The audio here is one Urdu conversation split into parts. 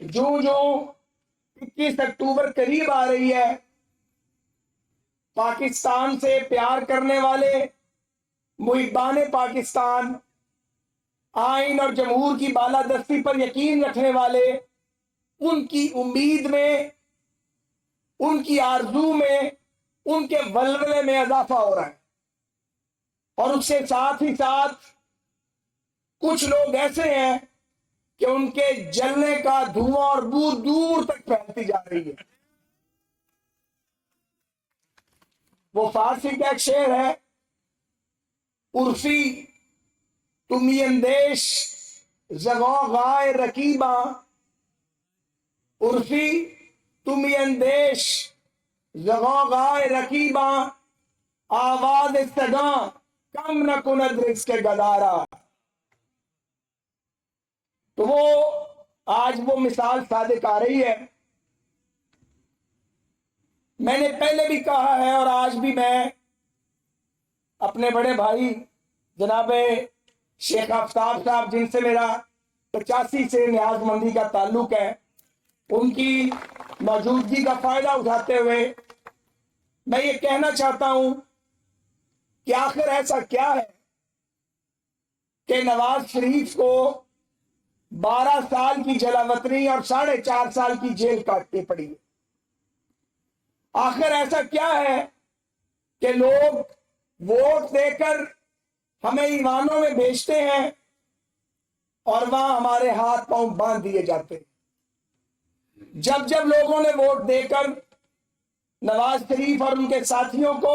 جو 21 اکتوبر قریب آ رہی ہے، پاکستان سے پیار کرنے والے، محبان پاکستان، آئین اور جمہور کی بالادستی پر یقین رکھنے والے، ان کی امید میں، ان کی آرزو میں، ان کے ولولے میں اضافہ ہو رہا ہے۔ اور اس کے ساتھ ہی ساتھ کچھ لوگ ایسے ہیں کہ ان کے جلنے کا دھواں اور بو دور تک پھیلتی جا رہی ہے۔ وہ فارسی کا ایک شعر ہے، عرفی تمی اندیش زغوغائے رقیباں، عرفی تمی اندیش زغوغائے رقیباں، آواز سگاں کم نہ کند رزق کے گدارا۔ تو وہ آج وہ مثال صادق آ رہی ہے۔ میں نے پہلے بھی کہا ہے اور آج بھی میں اپنے بڑے بھائی جناب شیخ آفتاب صاحب، جن سے میرا 85 سے نیاز مندی کا تعلق ہے، ان کی موجودگی کا فائدہ اٹھاتے ہوئے میں یہ کہنا چاہتا ہوں کہ آخر ایسا کیا ہے کہ نواز شریف کو 12 سال کی جلا وطنی اور 4.5 سال کی جیل کاٹنی پڑی؟ آخر ایسا کیا ہے کہ لوگ ووٹ دے کر ہمیں ایوانوں میں بھیجتے ہیں اور وہاں ہمارے ہاتھ پاؤں باندھ دیے جاتے ہیں؟ جب جب لوگوں نے ووٹ دے کر نواز شریف اور ان کے ساتھیوں کو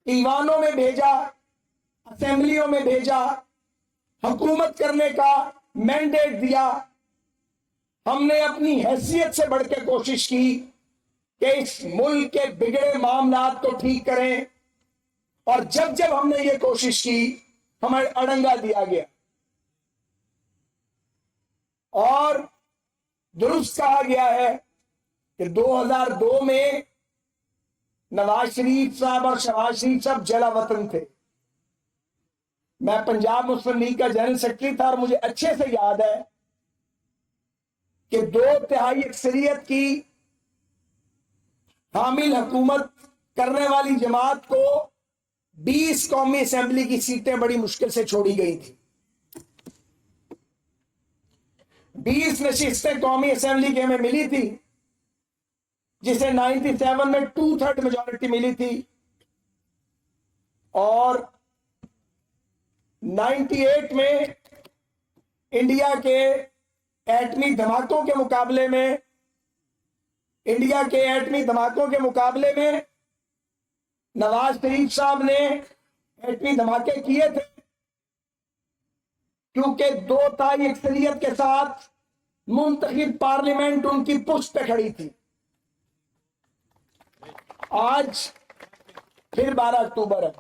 ایوانوں میں بھیجا، اسمبلیوں میں بھیجا، حکومت کرنے کا مینڈیٹ دیا، ہم نے اپنی حیثیت سے بڑھ کے کوشش کی کہ اس ملک کے بگڑے معاملات کو ٹھیک کریں، اور جب جب ہم نے یہ کوشش کی ہمیں اڑنگا دیا گیا۔ اور درست کہا گیا ہے کہ 2002 میں نواز شریف صاحب اور شہباز شریف صاحب جلا وطن تھے۔ میں پنجاب مسلم لیگ کا جنرل سیکرٹری تھا اور مجھے اچھے سے یاد ہے کہ 2/3 اکثریت کی حامل حکومت کرنے والی جماعت کو 20 قومی اسمبلی کی سیٹیں بڑی مشکل سے چھوڑی گئی تھی۔ 20 نشستیں قومی اسمبلی کی ہمیں ملی تھی، جسے 97 میں 2/3 میجورٹی ملی تھی، اور 98 میں انڈیا کے ایٹمی دھماکوں کے مقابلے میں نواز شریف صاحب نے ایٹمی دھماکے کیے تھے، کیونکہ 2/3 اکثریت کے ساتھ منتخب پارلیمنٹ ان کی پشت پہ کھڑی تھی۔ آج پھر 12 اکتوبر ہے،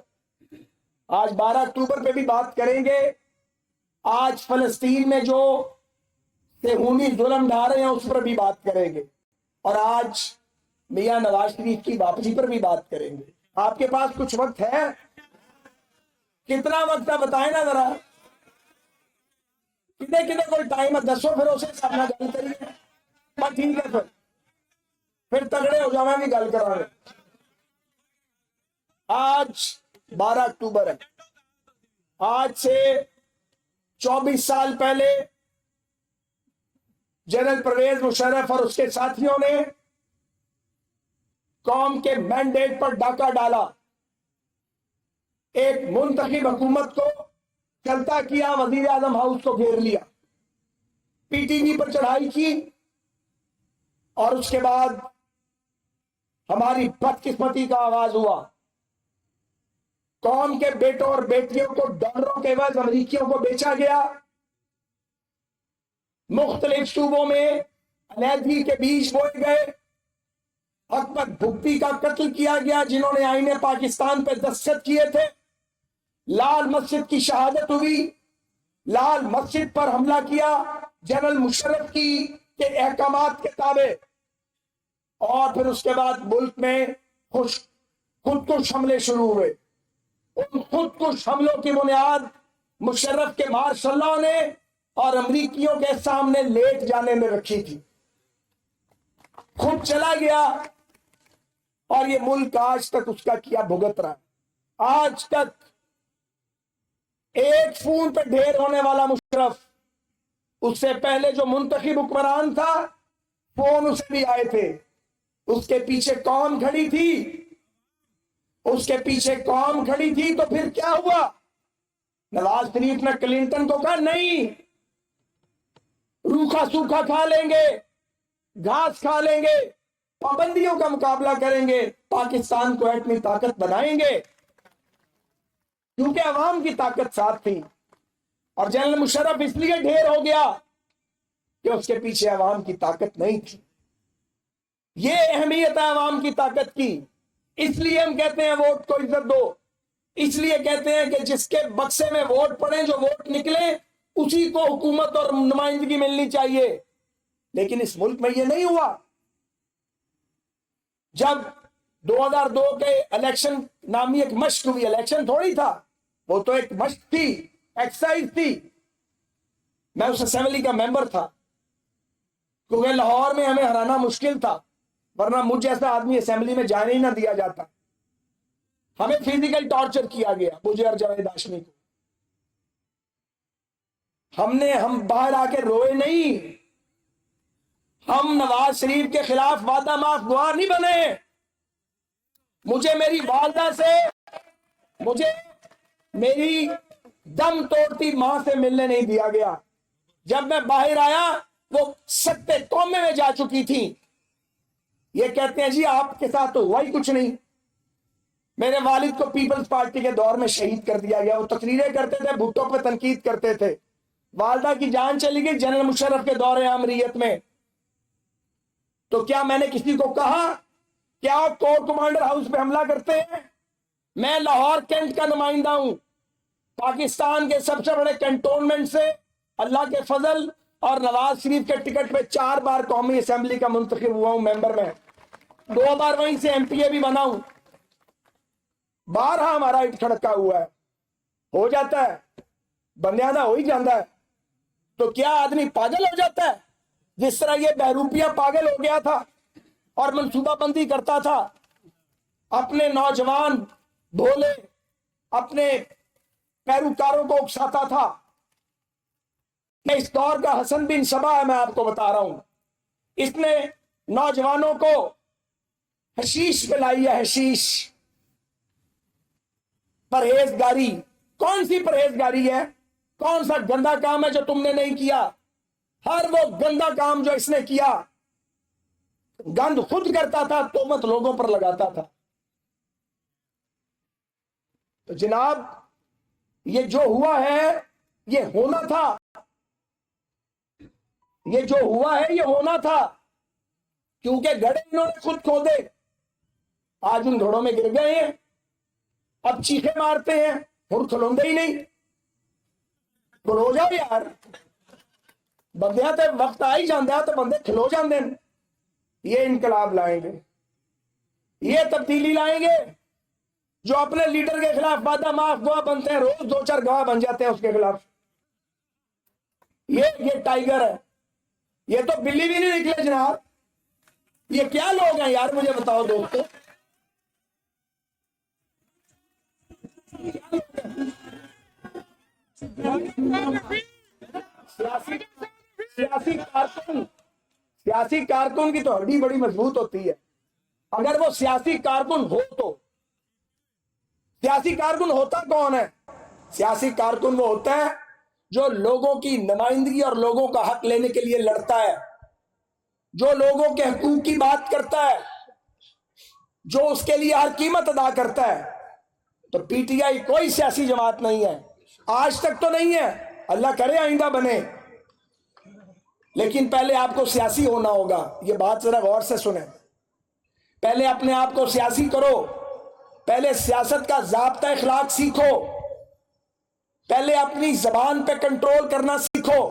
آج 12 اکتوبر پہ بھی بات کریں گے۔ آج فلسطین میں جو صہیونی ظلم ڈھا رہے ہیں اس پر بھی بات کریں گے، اور آج میاں نواز شریف کی واپسی پر بھی بات کریں گے۔ آپ کے پاس کچھ وقت ہے؟ کتنا وقت ہے بتائیں نا ذرا، کتنے کوئی ٹائم ہے؟ دسو پھر اسے اپنا گل کریے۔ بس ٹھیک ہے، پھر تگڑے ہو جاؤں گی گل کرا رہے۔ آج 12 اکتوبر ہے۔ آج سے 24 سال پہلے جنرل پرویز مشرف اور اس کے ساتھیوں نے قوم کے مینڈیٹ پر ڈاکہ ڈالا، ایک منتخب حکومت کو چلتا کیا، وزیر اعظم ہاؤس کو گھیر لیا، پی ٹی وی پر چڑھائی کی، اور اس کے بعد ہماری بدقسمتی کا آغاز ہوا۔ قوم کے بیٹوں اور بیٹیوں کو ڈالروں کے عوض امریکیوں کو بیچا گیا، مختلف صوبوں میں علیحدگی کے بیج بوئے گئے، حکمت بھگتی کا قتل کیا گیا جنہوں نے آئین پاکستان پہ دستخط کیے تھے، لال مسجد کی شہادت ہوئی، لال مسجد پر حملہ کیا جنرل مشرف کی کے احکامات کے تابع، اور پھر اس کے بعد ملک میں خود کش حملے شروع ہوئے۔ ان خود کش حملوں کی بنیاد مشرف کے مارشل لاء نے اور امریکیوں کے سامنے لیٹ جانے میں رکھی تھی، خود چلا گیا اور یہ ملک آج تک اس کا کیا بھگت رہا۔ آج تک ایک فون پہ ڈھیر ہونے والا مشرف، اس سے پہلے جو منتخب حکمران تھا فون اسے بھی آئے تھے، اس کے پیچھے قوم کھڑی تھی، اس کے پیچھے قوم کھڑی تھی۔ تو پھر کیا ہوا؟ نواز شریف نے کلنٹن کو کہا نہیں، روکھا سوکھا کھا لیں گے، گھاس کھا لیں گے، پابندیوں کا مقابلہ کریں گے، پاکستان کو ایٹمی طاقت بنائیں گے، کیونکہ عوام کی طاقت ساتھ تھی۔ اور جنرل مشرف اس لیے ڈھیر ہو گیا کہ اس کے پیچھے عوام کی طاقت نہیں تھی۔ یہ اہمیت ہے عوام کی طاقت کی، اس لیے ہم کہتے ہیں ووٹ کو عزت دو، اس لیے کہتے ہیں کہ جس کے بکسے میں ووٹ پڑے، جو ووٹ نکلے، اسی کو حکومت اور نمائندگی ملنی چاہیے۔ لیکن اس ملک میں یہ نہیں ہوا۔ جب 2002 کے الیکشن نامی ایک مشق ہوئی، الیکشن تھوڑی تھا، وہ تو ایک مشق تھی، ایکسرسائز تھی۔ میں اس اسمبلی کا ممبر تھا، کیونکہ لاہور میں ہمیں ہرانا مشکل تھا، ورنہ مجھ جیسا آدمی اسمبلی میں جانے ہی نہ دیا جاتا۔ ہمیں فزیکل ٹارچر کیا گیا، مجھے اور جاوید ہاشمی کو۔ ہم باہر آ کے روئے نہیں، ہم نواز شریف کے خلاف وعدہ معاف گواہ نہیں بنے۔ مجھے میری والدہ سے، مجھے میری دم توڑتی ماں سے ملنے نہیں دیا گیا۔ جب میں باہر آیا وہ سکتے قومے میں جا چکی تھی۔ یہ کہتے ہیں جی آپ کے ساتھ تو ہوا ہی کچھ نہیں۔ میرے والد کو پیپلز پارٹی کے دور میں شہید کر دیا گیا، وہ تقریریں کرتے تھے، بھٹو پہ تنقید کرتے تھے۔ والدہ کی جان چلی گئی جنرل مشرف کے دور آمریت میں۔ تو کیا میں نے کسی کو کہا کیا آپ کور کمانڈر ہاؤس پہ حملہ کرتے ہیں؟ میں لاہور کینٹ کا نمائندہ ہوں، پاکستان کے سب سے بڑے کنٹونمنٹ سے اللہ کے فضل اور نواز شریف کے ٹکٹ پہ 4 بار قومی اسمبلی کا منتخب ہوا ہوں، ممبر میں 2 بار وہیں سے MP بھی بنا ہوں۔ بارہا ہمارا کھڑکا ہوا ہے، ہو جاتا ہے، بندیادہ ہو ہی جاتا ہے۔ تو کیا آدمی پاگل ہو جاتا ہے؟ جس طرح یہ بہروپیہ پاگل ہو گیا تھا اور منصوبہ بندی کرتا تھا، اپنے نوجوان بھولے اپنے پیروکاروں کو اکساتا تھا۔ میں اس دور کا حسن بن صبا ہے، میں آپ کو بتا رہا ہوں، اس نے نوجوانوں کو حشیش پلائی ہے، حشیش۔ پرہیزگاری، کون سی پرہیزگاری ہے؟ کون سا گندا کام ہے جو تم نے نہیں کیا؟ ہر وہ گندا کام جو اس نے کیا، گند خود کرتا تھا، تہمت لوگوں پر لگاتا تھا۔ تو جناب یہ جو ہوا ہے یہ ہونا تھا، یہ جو ہوا ہے یہ ہونا تھا، کیونکہ گڑھے انہوں نے خود کھودے، آج ان گھڑوں میں گر گئے ہیں، اب چیخے مارتے ہیں، ہر کھلوندے ہی نہیں۔ کھلو جاؤ یار، بندیاں تے وقت آ ہی جاندہ تو بندے کھلو جاندے ہیں۔ یہ انقلاب لائیں گے، یہ تبدیلی لائیں گے، جو اپنے لیڈر کے خلاف وعدہ معاف گواہ بنتے ہیں، روز 2-4 گواہ بن جاتے ہیں اس کے خلاف۔ یہ ٹائیگر ہے، یہ تو بلی بھی نہیں نکلے جناب۔ یہ کیا لوگ ہیں یار، مجھے بتاؤ دوستو۔ سیاسی کارکن کی تو ہڈی بڑی مضبوط ہوتی ہے۔ اگر وہ سیاسی کارکن ہو تو، سیاسی کارکن ہوتا کون ہے؟ سیاسی کارکن وہ ہوتا ہے جو لوگوں کی نمائندگی اور لوگوں کا حق لینے کے لیے لڑتا ہے، جو لوگوں کے حقوق کی بات کرتا ہے، جو اس کے لیے ہر قیمت ادا کرتا ہے۔ تو PTI کوئی سیاسی جماعت نہیں ہے، آج تک تو نہیں ہے، اللہ کرے آئندہ بنے، لیکن پہلے آپ کو سیاسی ہونا ہوگا۔ یہ بات ذرا غور سے سنیں، پہلے اپنے آپ کو سیاسی کرو، پہلے سیاست کا ضابطہ اخلاق سیکھو، پہلے اپنی زبان پہ کنٹرول کرنا سیکھو،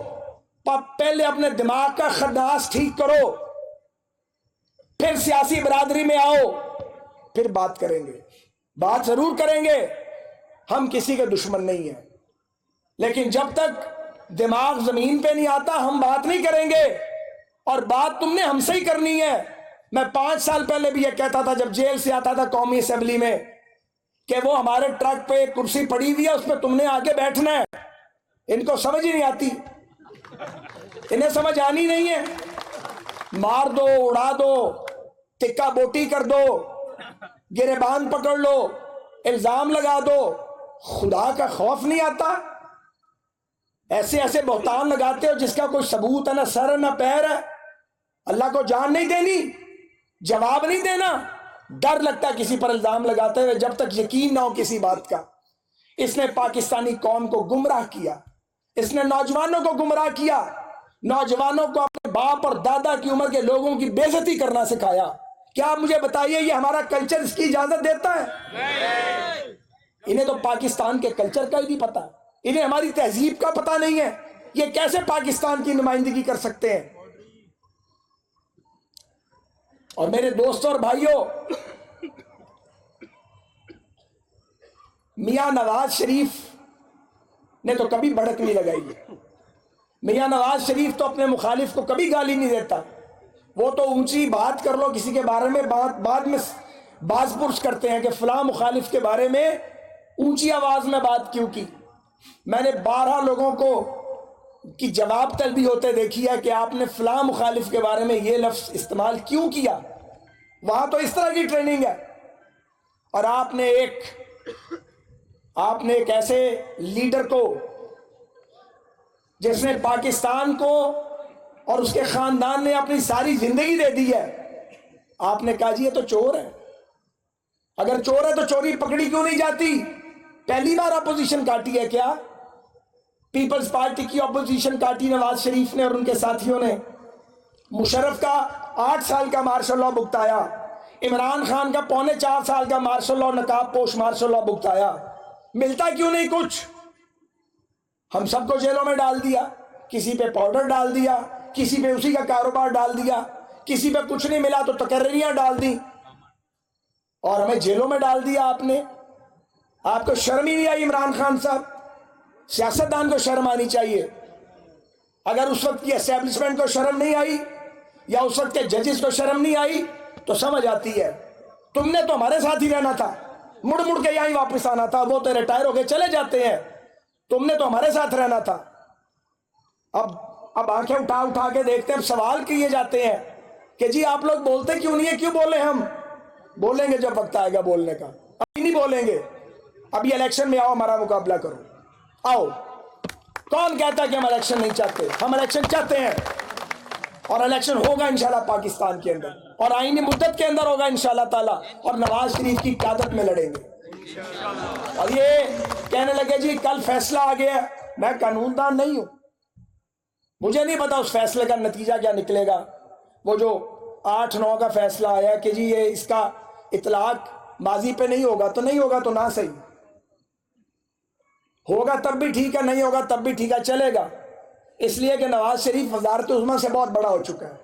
پہلے اپنے دماغ کا خناس ٹھیک کرو، پھر سیاسی برادری میں آؤ، پھر بات کریں گے۔ بات ضرور کریں گے، ہم کسی کے دشمن نہیں ہیں، لیکن جب تک دماغ زمین پہ نہیں آتا، ہم بات نہیں کریں گے، اور بات تم نے ہم سے ہی کرنی ہے۔ میں 5 سال پہلے بھی یہ کہتا تھا جب جیل سے آتا تھا قومی اسمبلی میں کہ وہ ہمارے ٹرک پہ ایک کرسی پڑی ہوئی ہے، اس پہ تم نے آگے بیٹھنا ہے۔ ان کو سمجھ ہی نہیں آتی، انہیں سمجھ آنی نہیں ہے۔ مار دو، اڑا دو، ٹکا بوٹی کر دو، گریبان پکڑ لو، الزام لگا دو، خدا کا خوف نہیں آتا؟ ایسے ایسے بہتان لگاتے ہو جس کا کوئی ثبوت ہے، نہ سر ہے نہ پیر ہے۔ اللہ کو جان نہیں دینی، جواب نہیں دینا، ڈر لگتا ہے کسی پر الزام لگاتے ہوئے جب تک یقین نہ ہو کسی بات کا۔ اس نے پاکستانی قوم کو گمراہ کیا، اس نے نوجوانوں کو گمراہ کیا، نوجوانوں کو اپنے باپ اور دادا کی عمر کے لوگوں کی بے عزتی کرنا سکھایا۔ کیا آپ مجھے بتائیے یہ ہمارا کلچر اس کی اجازت دیتا ہے؟ انہیں تو پاکستان کے کلچر کا ہی نہیں پتا، انہیں ہماری تہذیب کا پتا نہیں ہے، یہ کیسے پاکستان کی نمائندگی کر سکتے ہیں؟ اور میرے دوستوں اور بھائیوں، میاں نواز شریف نے تو کبھی بھڑک نہیں لگائی۔ میاں نواز شریف تو اپنے مخالف کو کبھی گالی نہیں دیتا، وہ تو اونچی بات کر لو کسی کے بارے میں بعد میں باز پرس کرتے ہیں کہ فلاں مخالف کے بارے میں اونچی آواز میں بات کیوں کی۔ میں نے 12 لوگوں کو کی جواب طلبی ہوتے دیکھی ہے کہ آپ نے فلاں مخالف کے بارے میں یہ لفظ استعمال کیوں کیا۔ وہاں تو اس طرح کی ٹریننگ ہے، اور آپ نے ایک ایسے لیڈر کو جس نے پاکستان کو اور اس کے خاندان نے اپنی ساری زندگی دے دی ہے، آپ نے کہا جی یہ تو چور ہے۔ اگر چور ہے تو چوری پکڑی کیوں نہیں جاتی؟ پہلی بار اپوزیشن کاٹی ہے کیا؟ پیپلز پارٹی کی اپوزیشن کاٹی نواز شریف نے اور ان کے ساتھیوں نے۔ مشرف کا 8 سال کا مارشل لاء بھگتایا، عمران خان کا 4.25 سال کا مارشل لاء، نقاب پوش مارشل لاء بھگتایا۔ ملتا کیوں نہیں کچھ؟ ہم سب کو جیلوں میں ڈال دیا، کسی پہ پاؤڈر ڈال دیا، کسی پہ اسی کا کاروبار ڈال دیا، کسی پہ کچھ نہیں ملا تو تقرریاں ڈال دی، اور ہمیں جیلوں میں ڈال دیا آپ نے۔ آپ کو شرم ہی نہیں آئی عمران خان صاحب؟ سیاستدان کو شرم آنی چاہیے۔ اگر اس وقت کی اسٹیبلشمنٹ کو شرم نہیں آئی یا اس وقت کے ججز کو شرم نہیں آئی تو سمجھ آتی ہے۔ تم نے تو ہمارے ساتھ ہی رہنا تھا، مڑ مڑ کے یہاں واپس آنا تھا، وہ تو ریٹائر ہو کے چلے جاتے ہیں، تم نے تو ہمارے ساتھ رہنا تھا۔ اب آنکھیں اٹھا اٹھا کے دیکھتے ہیں، اب سوال کیے جاتے ہیں کہ جی آپ لوگ بولتے کیوں نہیں ہے؟ کیوں بولیں؟ ہم بولیں گے جب وقت آئے گا بولنے کا، ابھی نہیں بولیں گے۔ ابھی الیکشن میں آؤ، ہمارا مقابلہ کرو، آؤ۔ کون کہتا ہے کہ ہم الیکشن نہیں چاہتے؟ ہم الیکشن چاہتے ہیں، اور الیکشن ہوگا انشاءاللہ پاکستان کے اندر، اور آئینی مدت کے اندر ہوگا انشاءاللہ تعالی، اور نواز شریف کی قیادت میں لڑیں گے۔ اور یہ کہنے لگے جی کل فیصلہ آ گیا، میں قانون دان نہیں ہوں، مجھے نہیں پتا اس فیصلے کا نتیجہ کیا نکلے گا۔ وہ جو 8-9 کا فیصلہ آیا کہ جی یہ اس کا اطلاق ماضی پہ نہیں ہوگا، تو نہیں ہوگا تو نہ صحیح، ہوگا تب بھی ٹھیک ہے، نہیں ہوگا تب بھی ٹھیک ہے، چلے گا۔ اس لیے کہ نواز شریف وزارت عظمیٰ سے بہت بڑا ہو چکا ہے۔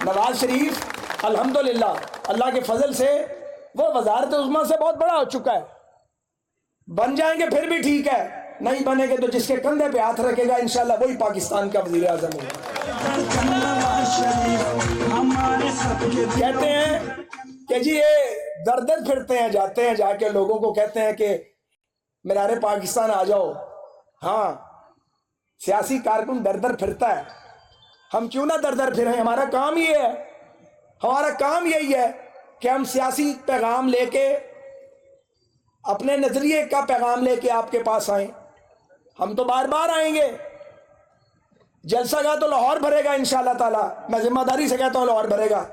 نواز شریف الحمدللہ اللہ کے فضل سے وہ وزارت عظمیٰ سے بہت بڑا ہو چکا ہے۔ بن جائیں گے پھر بھی ٹھیک ہے، نہیں بنے گے تو جس کے کندھے پہ ہاتھ رکھے گا انشاءاللہ وہی پاکستان کا وزیر اعظم ہوگا۔ کہتے ہیں کہ جی یہ در در پھرتے ہیں، جاتے ہیں، جا کے لوگوں کو کہتے ہیں کہ مینار پاکستان آ جاؤ۔ ہاں، سیاسی کارکن در در پھرتا ہے، ہم کیوں نہ در در پھریں؟ ہمارا کام یہ ہے، ہمارا کام یہی ہے کہ ہم سیاسی پیغام لے کے، اپنے نظریے کا پیغام لے کے آپ کے پاس آئیں۔ ہم تو بار بار آئیں گے، جلسہ گاہ تو لاہور بھرے گا انشاءاللہ تعالی، میں ذمہ داری سے کہتا ہوں لاہور بھرے گا،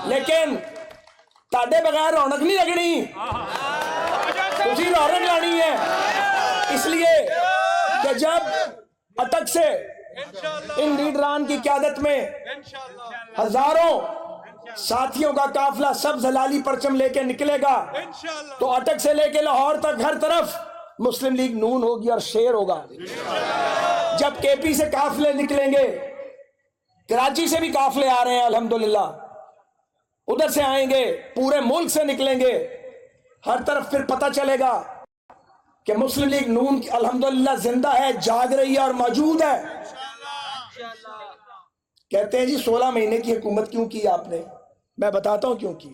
لیکن تاڑے بغیر رونق نہیں لگنی، تسی رونق لانی ہے۔ اس لیے کہ جب اٹک سے ان لیڈران کی قیادت میں ہزاروں ساتھیوں کا قافلہ سبز ہلالی پرچم لے کے نکلے گا تو اٹک سے لے کے لاہور تک ہر طرف مسلم لیگ نون ہوگی اور شیر ہوگا۔ جب کے پی سے قافلے نکلیں گے، کراچی سے بھی قافلے آ رہے ہیں الحمدللہ، ادھر سے آئیں گے، پورے ملک سے نکلیں گے، ہر طرف پھر پتہ چلے گا کہ مسلم لیگ نون کی الحمدللہ زندہ ہے، جاگ رہی ہے اور موجود ہے۔ کہتے ہیں جی 16 مہینے کی حکومت کیوں کی آپ نے؟ میں بتاتا ہوں کیوں کی۔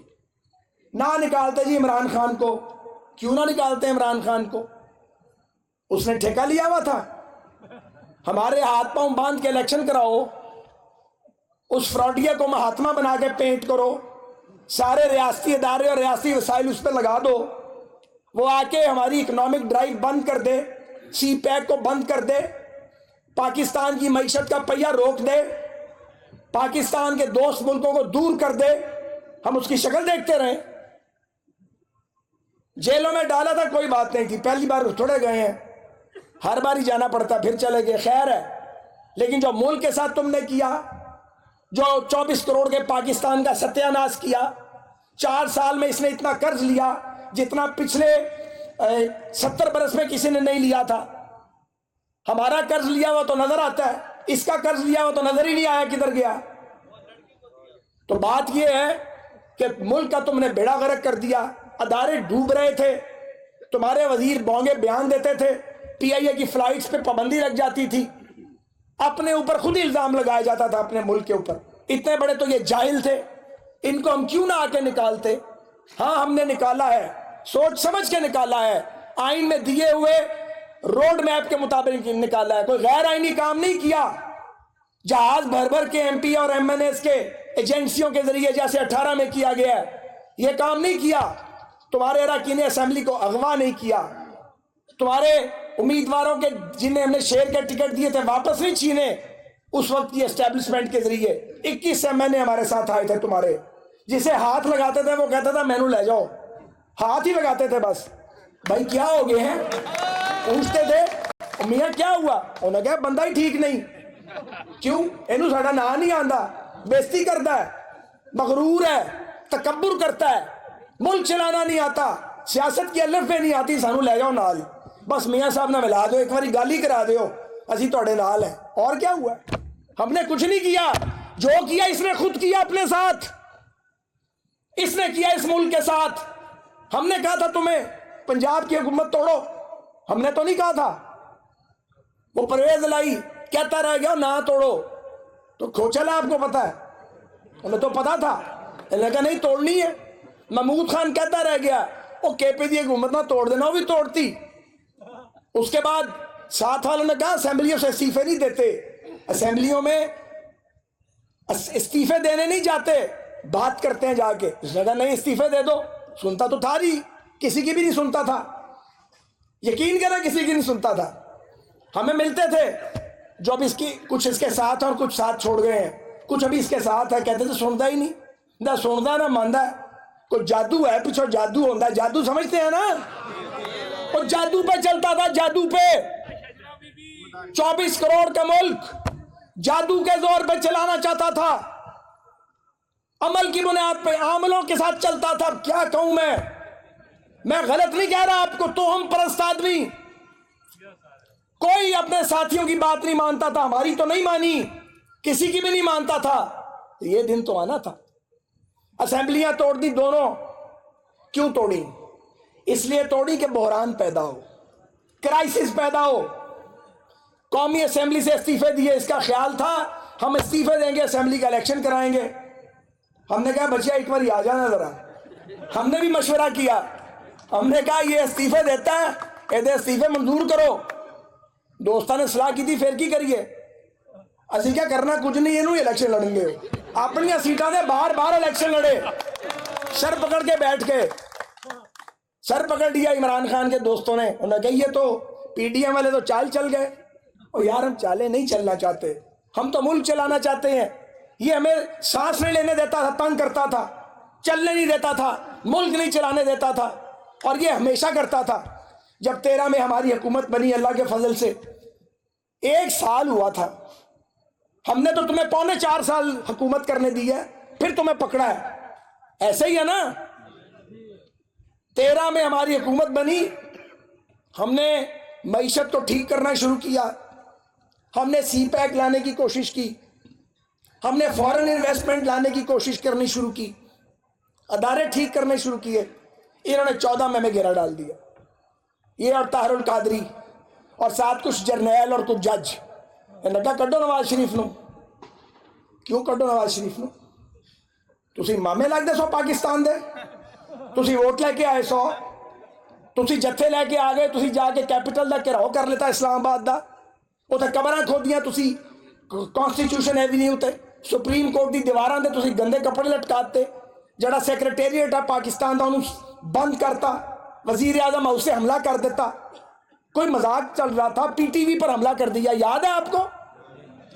نہ نکالتے جی عمران خان کو، کیوں نہ نکالتے عمران خان کو؟ اس نے ٹھیکہ لیا ہوا تھا، ہمارے ہاتھ پاؤں باندھ کے الیکشن کراؤ، اس فراڈیا کو مہاتما بنا کے پینٹ کرو، سارے ریاستی ادارے اور ریاستی وسائل اس پہ لگا دو، وہ آ کے ہماری اکنامک ڈرائیو بند کر دے، سی پیک کو بند کر دے، پاکستان کی معیشت کا پہیہ روک دے، پاکستان کے دوست ملکوں کو دور کر دے، ہم اس کی شکل دیکھتے رہیں۔ جیلوں میں ڈالا تھا کوئی بات نہیں تھی، پہلی بار تھوڑے گئے ہیں، ہر بار ہی جانا پڑتا، پھر چلے گئے، خیر ہے۔ لیکن جو ملک کے ساتھ تم نے کیا، جو 24 کروڑ کے پاکستان کا ستیہ ناش کیا، 4 سال میں اس نے اتنا قرض لیا جتنا پچھلے 70 برس میں کسی نے نہیں لیا تھا۔ ہمارا قرض لیا ہوا تو نظر آتا ہے، اس کا قرض لیا ہوا تو نظر ہی نہیں آیا کدھر گیا۔ تو بات یہ ہے کہ ملک کا تم نے بیڑا غرق کر دیا، ادارے ڈوب رہے تھے، تمہارے وزیر بونگے بیان دیتے تھے، پی آئی اے کی فلائٹس پہ پابندی لگ جاتی تھی، اپنے اوپر خود ہی الزام لگایا جاتا تھا اپنے ملک کے اوپر۔ اتنے بڑے تو یہ جاہل تھے، ان کو ہم کیوں نہ آ کے نکالتے؟ ہاں ہم نے نکالا ہے، سوچ سمجھ کے نکالا ہے، آئین میں دیے ہوئے روڈ میپ کے مطابق نکالا ہے، کوئی غیر آئینی کام نہیں کیا۔ جہاز بھر بھر کے ایم پی اور ایم این ایس کے ایجنسیوں کے ذریعے جیسے 18 میں کیا گیا ہے، یہ کام نہیں کیا۔ تمہارے اراکین اسمبلی کو اغوا نہیں کیا، تمہارے امیدواروں کے جنہیں ہم نے شیر کے ٹکٹ دیے تھے واپس نہیں چھینے اس وقت کی اسٹیبلشمنٹ کے ذریعے۔ 21 ایم ہمارے ساتھ آئے تھے تمہارے، جسے ہاتھ لگاتے تھے وہ کہتا تھا مینو لے جاؤ، ہاتھ ہی لگاتے تھے بس۔ بھائی کیا ہو گئے ہیں؟ پوچھتے تھے میاں کیا ہوا؟ انہوں نے کہا بندہ ہی ٹھیک نہیں۔ کیوں؟ اینو ساڑا نا نہیں آندا، بےزتی کرتا ہے، مغرور ہے، تکبر کرتا ہے، ملک چلانا نہیں آتا، سیاست کی الف پہ نہیں آتی، سانو لے جاؤ نال، بس میاں صاحب نہ ملا دو، ایک باری گالی کرا دیو، اسی توڑے نال ہیں۔ اور کیا ہوا؟ ہم نے کچھ نہیں کیا، جو کیا اس نے خود کیا اپنے ساتھ، اس نے کیا اس ملک کے ساتھ۔ ہم نے کہا تھا تمہیں پنجاب کی حکومت توڑو، ہم نے تو نہیں کہا تھا۔ وہ پرویز لائی کہتا رہ گیا نہ توڑو، تو کھوچل ہے، آپ کو پتا ہے، انہیں تو پتا تھا، انہوں نے کہا نہیں توڑنی ہے۔ محمود خان کہتا رہ گیا وہ کے پی دی حکومت نہ توڑ دینا، وہ بھی توڑتی۔ اس کے بعد ساتھ والوں نے کہا اسمبلیوں سے استعفے نہیں دیتے، اسمبلیوں میں استعفے دینے نہیں جاتے، بات کرتے ہیں جا کے۔ اس نے کہا نہیں استعفے دے دو، سنتا تو تھا نہیں، کسی کی بھی نہیں سنتا تھا، یقین کریں کسی کی نہیں سنتا تھا۔ ہمیں ملتے تھے جو اب اس کی کچھ اس کے ساتھ اور کچھ ساتھ چھوڑ گئے ہیں، کچھ ابھی اس کے ساتھ ہے، کہتے تھے سنتا ہی نہیں، نہ سنتا نہ مانتا ہے، کوئی جادو ہے پیچھے، جادو ہوتا ہے، جادو سمجھتے ہیں نا، وہ جادو پہ چلتا تھا، جادو پہ۔ 24 کروڑ کا ملک جادو کے زور پہ چلانا چاہتا تھا، عمل کی بنیاد پہ، عاملوں کے ساتھ چلتا تھا۔ کیا کہوں میں غلط نہیں کہہ رہا آپ کو، تو ہم پرست آدمی، کوئی اپنے ساتھیوں کی بات نہیں مانتا تھا، ہماری تو نہیں مانی، کسی کی بھی نہیں مانتا تھا۔ یہ دن تو آنا تھا۔ اسمبلیاں توڑ دی دونوں، کیوں توڑی؟ اس لیے توڑی کہ بحران پیدا ہو، کرائسس پیدا ہو۔ قومی اسمبلی سے استعفے دیے، اس کا خیال تھا ہم استعفے دیں گے، اسمبلی کا الیکشن کرائیں گے۔ ہم نے کہا بچیا ایک بار آ جانا ذرا، ہم نے بھی مشورہ کیا، ہم نے کہا یہ استعفے دیتا ہے، یہ استعفے منظور کرو۔ دوستان نے صلاح کی تھی پھر کی کریے، اسی کیا کرنا کچھ نہیں، انہوں الیکشن لڑیں گے، اپنی سیٹاں دے باہر باہر الیکشن لڑے، سر پکڑ کے بیٹھ کے، سر پکڑ دیا عمران خان کے دوستوں نے۔ انہوں نے کہا یہ تو پی ڈی ایم والے تو چال چل گئے، اور یار ہم چالیں نہیں چلنا چاہتے، ہم تو ملک چلانا چاہتے ہیں۔ یہ ہمیں سانس نہیں لینے دیتا تھا، تنگ کرتا تھا، چلنے نہیں دیتا تھا، ملک نہیں چلانے دیتا تھا، اور یہ ہمیشہ کرتا تھا۔ جب 13 میں ہماری حکومت بنی اللہ کے فضل سے، 1 سال ہوا تھا، ہم نے تو تمہیں 3.25 سال حکومت کرنے دی ہے، پھر تمہیں پکڑا ہے، ایسے ہی ہے نا۔ 13 میں ہماری حکومت بنی، ہم نے معیشت کو ٹھیک کرنا شروع کیا، ہم نے سی پیک لانے کی کوشش کی، ہم نے فورن انویسٹمنٹ لانے کی کوشش کرنی شروع کی، ادارے ٹھیک کرنے شروع کیے۔ انہوں نے 14 میں گھیرا ڈال دیا، یہ اور طاہر القادری اور ساتھ کچھ جرنیل اور کچھ جج لگا کڈو نواز شریف نو. کیوں کڈو نواز شریف نو؟ تسی مامے لگدے سو پاکستان دے, تسی ووٹ لے کے آئے سو, تسی جتھے لے کے آ گئے, تسی جا کے کیپٹل دا گھراؤ کر لیتا اسلام آباد دا, اتنے قبراں کھودیاں تسی کانسٹیٹیوشن ایوینیو تے, سپریم کورٹ دی دیواراں دے تسی گندے کپڑے لٹکاتے, جڑا سیکرٹیریٹ ہے پاکستان دا انہوں بند کرتا, وزیر اعظم ہاؤس سے حملہ کر دیتا, کوئی مذاق چل رہا تھا, پی ٹی وی پر حملہ کر دیا, یاد ہے آپ کو؟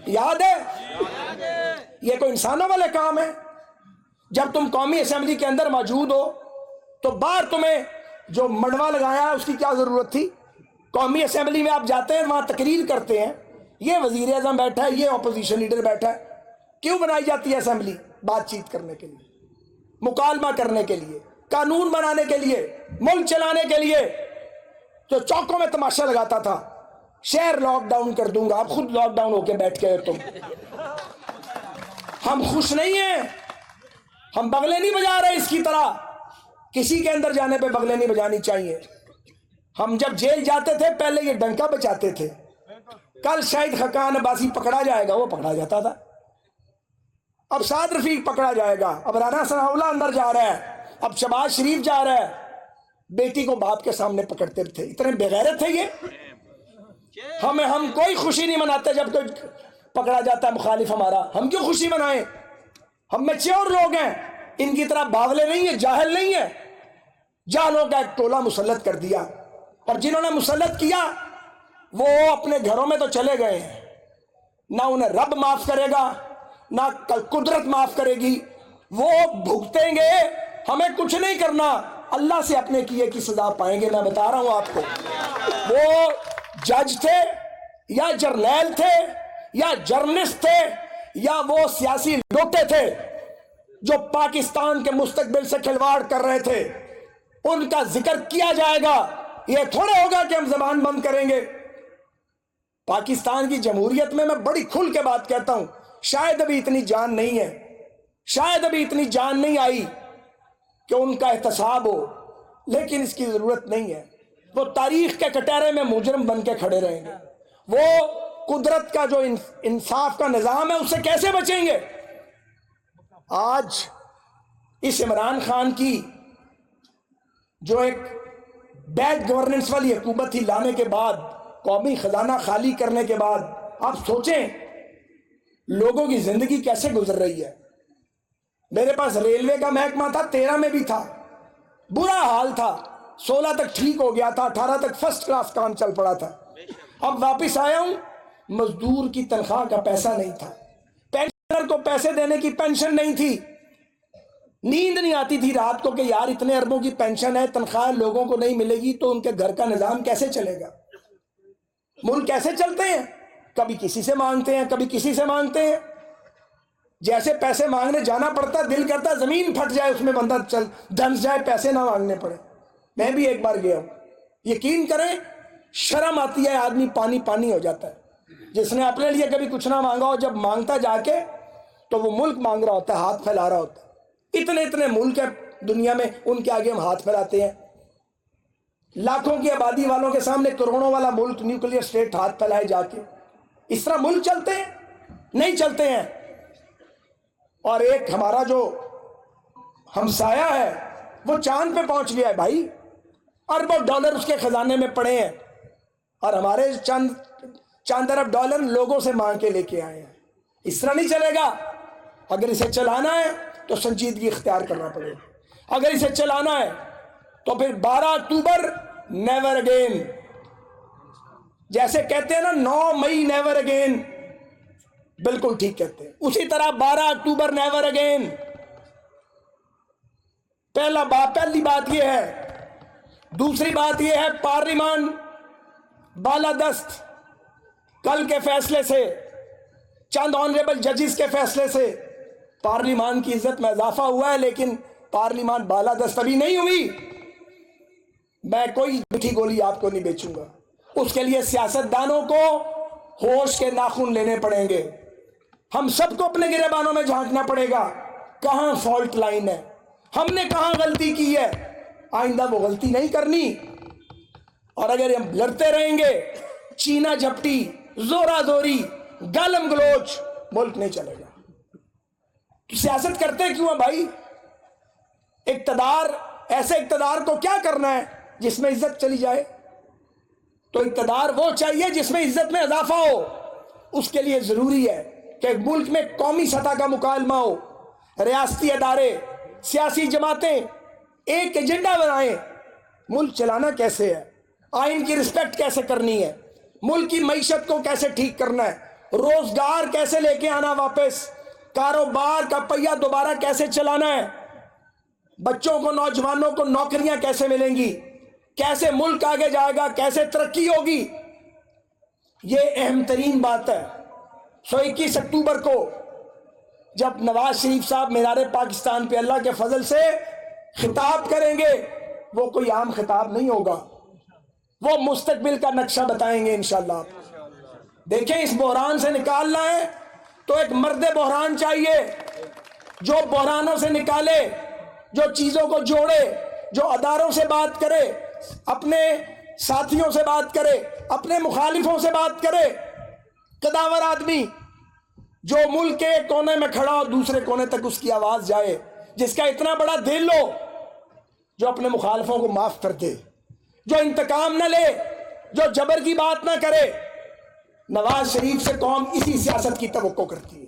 یاد ہے؟ یہ کوئی انسانوں والے کام ہے؟ جب تم قومی اسمبلی کے اندر موجود ہو تو باہر تمہیں جو منڈوا لگایا ہے اس کی کیا ضرورت تھی؟ قومی اسمبلی میں آپ جاتے ہیں, وہاں تقریر کرتے ہیں, یہ وزیر اعظم بیٹھا ہے, یہ اپوزیشن لیڈر بیٹھا ہے. کیوں بنائی جاتی ہے اسمبلی؟ بات چیت کرنے کے لیے, مکالمہ کرنے کے لیے, قانون بنانے کے لیے, ملک چلانے کے لیے. تو چوکوں میں تماشا لگاتا تھا, شہر لاک ڈاؤن کر دوں گا, آپ خود لاک ڈاؤن ہو کے بیٹھ گئے تم. ہم خوش نہیں ہیں, ہم بغلے نہیں بجا رہے اس کی طرح, کسی کے اندر جانے پہ بغلے نہیں بجانی چاہیے. ہم جب جیل جاتے تھے پہلے یہ ڈنکا بچاتے تھے, کل شاہد خاقان عباسی پکڑا جائے گا, وہ پکڑا جاتا تھا, اب سعد رفیق پکڑا جائے گا, اب رانا ثناء اللہ اندر جا رہا ہے, اب شہباز شریف جا رہا ہے. بیٹی کو باپ کے سامنے پکڑتے تھے, اتنے بغیرت تھے یہ. ہم کوئی خوشی نہیں مناتے جب کوئی پکڑا جاتا ہے مخالف ہمارا, ہم کیوں خوشی منائیں؟ ہم میچور لوگ ہیں, ان کی طرح باولے نہیں ہیں, جاہل نہیں ہیں. جاہلوں کا ایک ٹولہ مسلط کر دیا, اور جنہوں نے مسلط کیا وہ اپنے گھروں میں تو چلے گئے ہیں, نہ انہیں رب معاف کرے گا نہ قدرت معاف کرے گی, وہ بھگتیں گے. ہمیں کچھ نہیں کرنا, اللہ سے اپنے کیے کی سزا پائیں گے. میں بتا رہا ہوں آپ کو, وہ جج تھے یا جرنیل تھے یا جرنلسٹ تھے یا وہ سیاسی لوٹے تھے جو پاکستان کے مستقبل سے کھلواڑ کر رہے تھے, ان کا ذکر کیا جائے گا. یہ تھوڑے ہوگا کہ ہم زبان بند کریں گے. پاکستان کی جمہوریت میں بڑی کھل کے بات کہتا ہوں, شاید ابھی اتنی جان نہیں ہے, شاید ابھی اتنی جان نہیں آئی کہ ان کا احتساب ہو, لیکن اس کی ضرورت نہیں ہے. وہ تاریخ کے کٹہرے میں مجرم بن کے کھڑے رہیں گے. وہ قدرت کا جو انصاف کا نظام ہے اس سے کیسے بچیں گے؟ آج اس عمران خان کی جو ایک بیڈ گورننس والی حکومت تھی لانے کے بعد, قومی خزانہ خالی کرنے کے بعد, آپ سوچیں لوگوں کی زندگی کیسے گزر رہی ہے. میرے پاس ریلوے کا محکمہ تھا, 13 میں بھی تھا, برا حال تھا, 16 تک ٹھیک ہو گیا تھا, 18 تک فرسٹ کلاس کام چل پڑا تھا. اب واپس آیا ہوں, مزدور کی تنخواہ کا پیسہ نہیں تھا, پینشنر کو پیسے دینے کی پینشن نہیں تھی, نیند نہیں آتی تھی رات کو کہ یار اتنے اربوں کی پینشن ہے, تنخواہ لوگوں کو نہیں ملے گی تو ان کے گھر کا نظام کیسے چلے گا, ملک کیسے چلتے ہیں. کبھی کسی سے مانگتے ہیں, کبھی کسی سے مانگتے ہیں. جیسے پیسے مانگنے جانا پڑتا, دل کرتا زمین پھٹ جائے اس میں بندہ دھنس جائے, پیسے نہ مانگنے پڑے. میں بھی ایک بار گیا ہوں, یقین کریں شرم آتی ہے, آدمی پانی پانی ہو جاتا ہے. جس نے اپنے لیے کبھی کچھ نہ مانگا ہو, جب مانگتا جا کے تو وہ ملک مانگ رہا ہوتا ہے, ہاتھ پھیلا رہا ہوتا ہے. اتنے اتنے ملک ہے دنیا میں, ان کے آگے ہم ہاتھ پھیلاتے ہیں. لاکھوں کی آبادی والوں کے سامنے کروڑوں والا ملک, نیوکلیر اسٹیٹ, ہاتھ پھیلائے جا کے. اس طرح ملک چلتے ہیں؟ نہیں چلتے ہیں. اور ایک ہمارا جو ہمسایہ ہے وہ چاند پہ پہنچ گیا ہے بھائی, اربوں ڈالر اس کے خزانے میں پڑے ہیں, اور ہمارے چند ارب ڈالر لوگوں سے مانگ کے لے کے آئے ہیں. اس طرح نہیں چلے گا. اگر اسے چلانا ہے تو سنجیدگی اختیار کرنا پڑے گا. اگر اسے چلانا ہے تو پھر 12 اکتوبر نیور اگین, جیسے کہتے ہیں نا 9 مئی نیور اگین, بالکل ٹھیک کہتے ہیں, اسی طرح 12 اکتوبر نیور اگین. پہلی بات یہ ہے. دوسری بات یہ ہے, پارلیمان بالادست کل کے فیصلے سے, چند آنریبل ججز کے فیصلے سے پارلیمان کی عزت میں اضافہ ہوا ہے, لیکن پارلیمان بالادست ابھی نہیں ہوئی. میں کوئی میٹھی گولی آپ کو نہیں بیچوں گا. اس کے لیے سیاستدانوں کو ہوش کے ناخن لینے پڑیں گے. ہم سب کو اپنے گریبانوں میں جھانکنا پڑے گا, کہاں فالٹ لائن ہے, ہم نے کہاں غلطی کی ہے, آئندہ وہ غلطی نہیں کرنی. اور اگر ہم لڑتے رہیں گے چینا جھپٹی زورا زوری گالم گلوچ ملک نہیں چلے گا. سیاست کرتے کیوں ہیں بھائی؟ اقتدار، ایسے اقتدار کو کیا کرنا ہے جس میں عزت چلی جائے؟ تو اقتدار وہ چاہیے جس میں عزت میں اضافہ ہو. اس کے لیے ضروری ہے کہ ملک میں قومی سطح کا مکالمہ ہو، ریاستی ادارے، سیاسی جماعتیں ایک ایجنڈا بنائیں. ملک چلانا کیسے ہے، آئین کی رسپیکٹ کیسے کرنی ہے، ملک کی معیشت کو کیسے ٹھیک کرنا ہے، روزگار کیسے لے کے آنا واپس، کاروبار کا پہیہ دوبارہ کیسے چلانا ہے، بچوں کو نوجوانوں کو نوکریاں کیسے ملیں گی، کیسے ملک آگے جائے گا، کیسے ترقی ہوگی. یہ اہم ترین بات ہے. 21 اکتوبر کو جب نواز شریف صاحب مینار پاکستان پہ اللہ کے فضل سے خطاب کریں گے، وہ کوئی عام خطاب نہیں ہوگا، وہ مستقبل کا نقشہ بتائیں گے انشاءاللہ. دیکھیں اس بحران سے نکالنا ہے تو ایک مرد بحران چاہیے جو بحرانوں سے نکالے، جو چیزوں کو جوڑے، جو اداروں سے بات کرے، اپنے ساتھیوں سے بات کرے، اپنے مخالفوں سے بات کرے. قداور آدمی جو ملک کے ایک کونے میں کھڑا اور دوسرے کونے تک اس کی آواز جائے، جس کا اتنا بڑا دل ہو، جو اپنے مخالفوں کو معاف کر دے، جو انتقام نہ لے، جو جبر کی بات نہ کرے. نواز شریف سے قوم اسی سیاست کی توقع کرتی ہے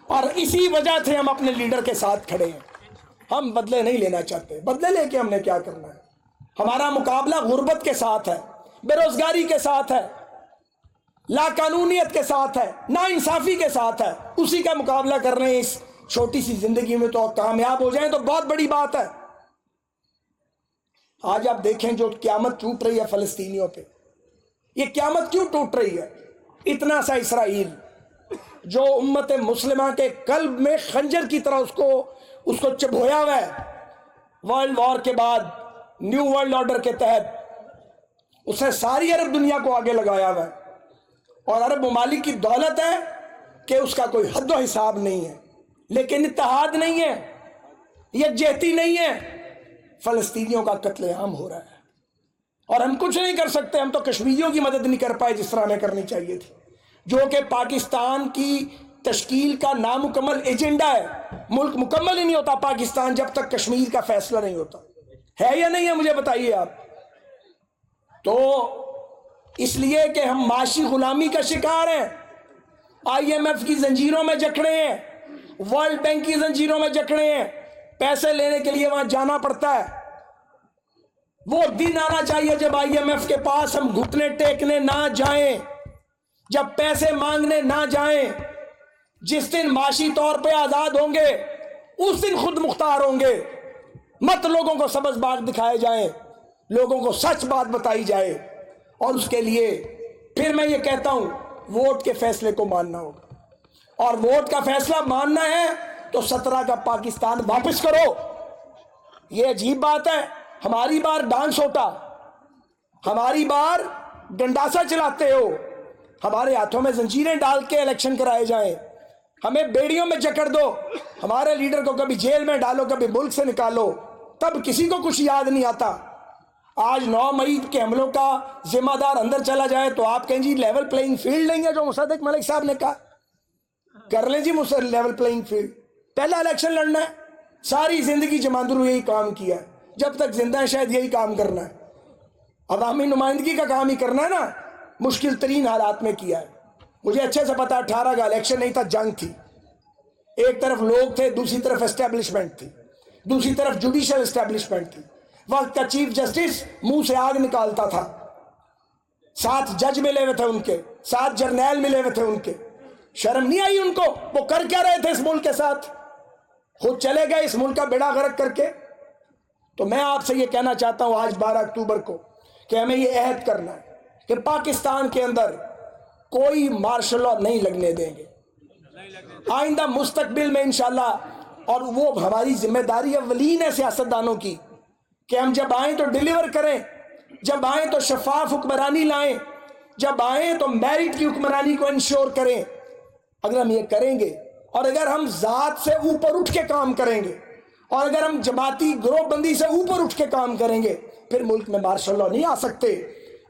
اور اسی وجہ سے ہم اپنے لیڈر کے ساتھ کھڑے ہیں. ہم بدلے نہیں لینا چاہتے. بدلے لے کے ہم نے کیا کرنا ہے؟ ہمارا مقابلہ غربت کے ساتھ ہے، بے روزگاری کے ساتھ ہے، لا قانونیت کے ساتھ ہے، نا انصافی کے ساتھ ہے. اسی کا مقابلہ کر رہے ہیں. اس چھوٹی سی زندگی میں تو کامیاب ہو جائیں تو بہت بڑی بات ہے. آج آپ دیکھیں جو قیامت ٹوٹ رہی ہے فلسطینیوں پہ، یہ قیامت کیوں ٹوٹ رہی ہے؟ اتنا سا اسرائیل جو امت مسلمہ کے قلب میں خنجر کی طرح اس کو چبھویا ہوا ہے. ورلڈ وار کے بعد نیو ورلڈ آرڈر کے تحت اس نے ساری عرب دنیا کو آگے لگایا ہوا ہے اور عرب ممالک کی دولت ہے کہ اس کا کوئی حد و حساب نہیں ہے، لیکن اتحاد نہیں ہے، یکجہتی نہیں ہے. فلسطینیوں کا قتل عام ہو رہا ہے اور ہم کچھ نہیں کر سکتے. ہم تو کشمیریوں کی مدد نہیں کر پائے جس طرح ہمیں کرنی چاہیے تھی، جو کہ پاکستان کی تشکیل کا نامکمل ایجنڈا ہے. ملک مکمل ہی نہیں ہوتا پاکستان جب تک کشمیر کا فیصلہ نہیں ہوتا. ہے یا نہیں ہے مجھے بتائیے آپ. تو اس لیے کہ ہم معاشی غلامی کا شکار ہیں، IMF کی زنجیروں میں جکڑے ہیں، ورلڈ بینک کی زنجیروں میں جکڑے ہیں. پیسے لینے کے لیے وہاں جانا پڑتا ہے. وہ دن آنا چاہیے جب IMF کے پاس ہم گھٹنے ٹیکنے نہ جائیں، جب پیسے مانگنے نہ جائیں. جس دن معاشی طور پہ آزاد ہوں گے اس دن خود مختار ہوں گے. مت لوگوں کو سبز باغ دکھائے جائیں، لوگوں کو سچ بات بتائی جائے. اور اس کے لیے پھر میں یہ کہتا ہوں ووٹ کے فیصلے کو ماننا ہوگا، اور ووٹ کا فیصلہ ماننا ہے تو 17 کا پاکستان واپس کرو. یہ عجیب بات ہے، ہماری بار ڈانس ہوتا، ہماری بار گنڈاسا چلاتے ہو، ہمارے ہاتھوں میں زنجیریں ڈال کے الیکشن کرائے جائیں، ہمیں بیڑیوں میں جکڑ دو، ہمارے لیڈر کو کبھی جیل میں ڈالو، کبھی ملک سے نکالو، تب کسی کو کچھ یاد نہیں آتا. آج 9 مئی کے حملوں کا ذمہ دار اندر چلا جائے تو آپ کہیں جی لیول پلینگ فیلڈ نہیں ہے، جو مصدق ملک صاحب نے کہا. کر لیں جی لیول پلینگ فیلڈ. پہلا الیکشن لڑنا ہے. ساری زندگی جماندرو یہی کام کیا ہے، جب تک زندہ ہے شاید یہی کام کرنا ہے. عوامی نمائندگی کا کام ہی کرنا ہے نا. مشکل ترین حالات میں کیا ہے. مجھے اچھے سے پتا 18 کا الیکشن نہیں تھا، جنگ تھی. ایک طرف لوگ تھے، دوسری طرف اسٹیبلشمنٹ تھی، دوسری طرف جوڈیشل اسٹیبلشمنٹ تھی. وقت کا چیف جسٹس منہ سے آگ نکالتا تھا، 7 جج ملے ہوئے تھے ان کے، 7 جرنیل ملے ہوئے تھے ان کے. شرم نہیں آئی ان کو؟ وہ کر کیا رہے تھے اس ملک کے ساتھ؟ خود چلے گئے اس ملک کا بیڑا غرق کر کے. تو میں آپ سے یہ کہنا چاہتا ہوں آج 12 اکتوبر کو کہ ہمیں یہ عہد کرنا ہے کہ پاکستان کے اندر کوئی مارشل لا نہیں لگنے دیں گے آئندہ مستقبل میں انشاءاللہ. اور وہ ہماری ذمہ داری اولین ہے سیاستدانوں کی کہ ہم جب آئیں تو ڈیلیور کریں، جب آئیں تو شفاف حکمرانی لائیں، جب آئیں تو میرٹ کی حکمرانی کو انشور کریں. اگر ہم یہ کریں گے اور اگر ہم ذات سے اوپر اٹھ کے کام کریں گے اور اگر ہم جماعتی گروہ بندی سے اوپر اٹھ کے کام کریں گے، پھر ملک میں مارشل لا نہیں آ سکتے.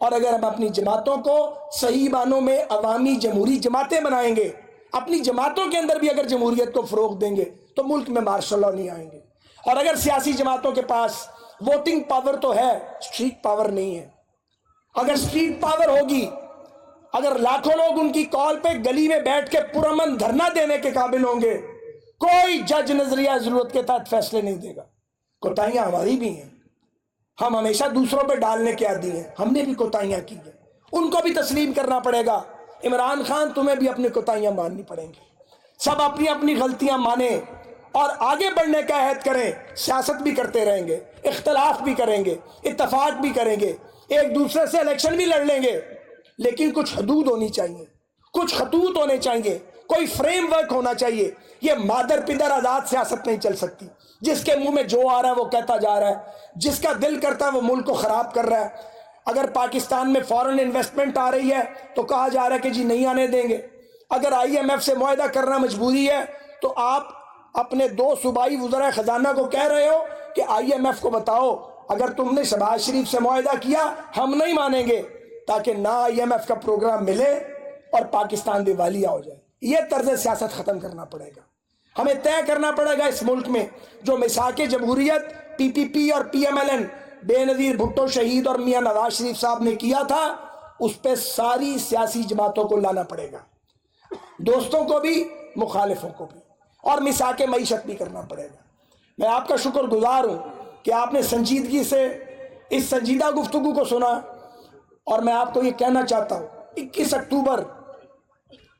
اور اگر ہم اپنی جماعتوں کو صحیح معنوں میں عوامی جمہوری جماعتیں بنائیں گے، اپنی جماعتوں کے اندر بھی اگر جمہوریت کو فروغ دیں گے تو ملک میں مارشل لا نہیں آئیں گے۔ اور اگر سیاسی جماعتوں کے پاس ووٹنگ پاور تو ہے، اسٹریٹ پاور نہیں ہے، اگر اسٹریٹ پاور ہوگی، اگر لاکھوں لوگ ان کی کال پہ گلی میں بیٹھ کے پرامن دھرنا دینے کے قابل ہوں گے، کوئی جج نظریہ ضرورت کے تحت فیصلے نہیں دے گا۔ کوتاہیاں ہماری بھی ہیں، ہم ہمیشہ دوسروں پہ ڈالنے کے عادی ہیں، ہم نے بھی کوتاہیاں کی ہیں، ان کو بھی تسلیم کرنا پڑے گا۔ عمران خان، تمہیں بھی اپنی کوتاہیاں ماننی پڑیں گی، سب اپنی اپنی غلطیاں مانیں اور آگے بڑھنے کا عہد کریں۔ سیاست بھی کرتے رہیں گے، اختلاف بھی کریں گے، اتفاق بھی کریں گے، ایک دوسرے سے الیکشن بھی لڑ لیں گے، لیکن کچھ حدود ہونی چاہیے، کچھ خطوط ہونے چاہیے، کوئی فریم ورک ہونا چاہیے۔ یہ مادر پدر آزاد سیاست نہیں چل سکتی، جس کے منہ میں جو آ رہا ہے وہ کہتا جا رہا ہے، جس کا دل کرتا ہے وہ ملک کو خراب کر رہا ہے۔ اگر پاکستان میں فورن انویسٹمنٹ آ رہی ہے تو کہا جا رہا ہے کہ جی نہیں آنے دیں گے، اگر آئی ایم ایف سے معاہدہ کرنا مجبوری ہے تو آپ اپنے 2 صوبائی وزراء خزانہ کو کہہ رہے ہو کہ آئی ایم ایف کو بتاؤ اگر تم نے شہباز شریف سے معاہدہ کیا ہم نہیں مانیں گے، تاکہ نہ آئی ایم ایف کا پروگرام ملے اور پاکستان دیوالیہ ہو جائے۔ یہ طرز سیاست ختم کرنا پڑے گا، ہمیں طے کرنا پڑے گا اس ملک میں جو مساق جمہوریت پی پی پی اور پی ایم ایل این بے نظیر بھٹو شہید اور میاں نواز شریف صاحب نے کیا تھا، اس پہ ساری سیاسی جماعتوں کو لانا پڑے گا، دوستوں کو بھی مخالفوں کو بھی، اور مساق معیشت بھی کرنا پڑے گا۔ میں آپ کا شکر گزار ہوں کہ آپ نے سنجیدگی سے اس سنجیدہ گفتگو کو سنا، اور میں آپ کو یہ کہنا چاہتا ہوں 21 اکتوبر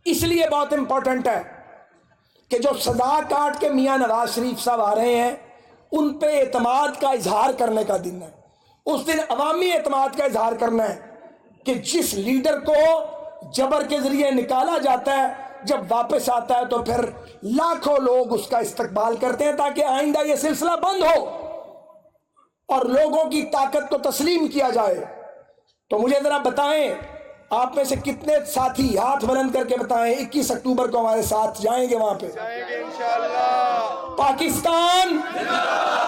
اس لیے بہت امپورٹنٹ ہے کہ جو سزا کاٹ کے میاں نواز شریف صاحب آ رہے ہیں ان پہ اعتماد کا اظہار کرنے کا دن ہے۔ اس دن عوامی اعتماد کا اظہار کرنا ہے کہ جس لیڈر کو جبر کے ذریعے نکالا جاتا ہے جب واپس آتا ہے تو پھر لاکھوں لوگ اس کا استقبال کرتے ہیں، تاکہ آئندہ یہ سلسلہ بند ہو اور لوگوں کی طاقت کو تسلیم کیا جائے۔ تو مجھے ذرا بتائیں، آپ میں سے کتنے ساتھی ہاتھ بلند کر کے بتائیں 21 اکتوبر کو ہمارے ساتھ جائیں گے وہاں پہ؟ جائیں گے انشاءاللہ۔ پاکستان